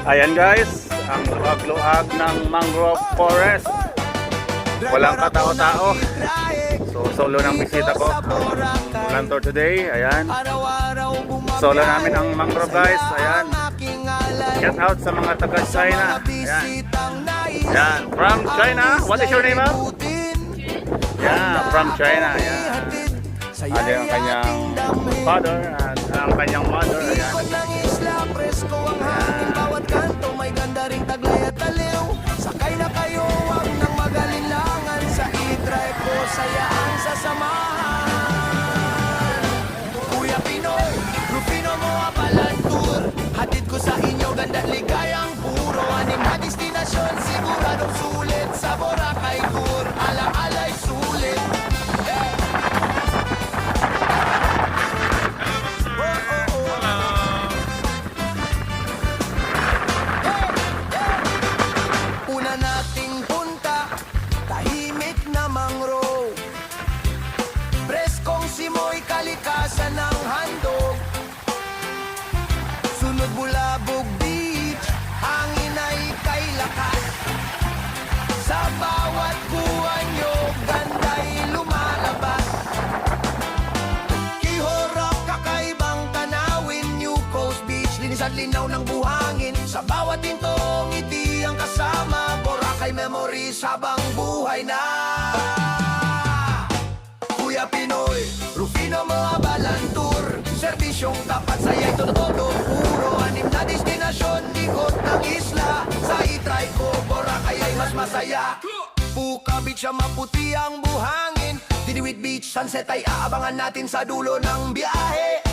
Ayan guys, ang luag-luag ng mangrove forest. Walang katao-tao. So solo ng bisita ko. Ulan tour today. Ayan. Solo namin ang mangrove guys. Ayan. Shout out sa mga taga China. Ayan. Ayan. From China. What is your name, ma'am? Yeah, from China. Ayan. Ano yung kanyang father at ang kanyang mother. Ayan. Bawat kanto may ganda ring taglay at aliw. Sakay na kayo, wag nang magalinlangan. Sa e-drive ko, sayaan sa samahan. Kuya Pinoy, Rufino mo Apalan Tour. Hatid ko sa inyo, ganda ligayang puro. Anim na destinasyon, siguradong sulit. Sa Boracay Tour, ala-alay sulit. Una nating punta, tahimik na mangrove. Preskong simoy, kalikasan ng handog. Sunod Bulabog Beach, hangin ay kay lakas. Sa bawat buwan nyo, ganda'y lumalabas. Kihorok, kakaibang tanawin. New Coast Beach, linis at linaw ng buhangin. Sa bawat tintong ngiti ang kasama. Boracay memories habang buhay na. Kuya Pinoy, Rufino mo Abalan Tour. Serbisyong tapat, saya'y todo puro. Anim na destinasyon, ikot ng isla. Sa itry ko, Boracay ay mas masaya. Puka Beach ang maputi ang buhangin. Diniwit Beach, sunset ay aabangan natin sa dulo ng biyahe.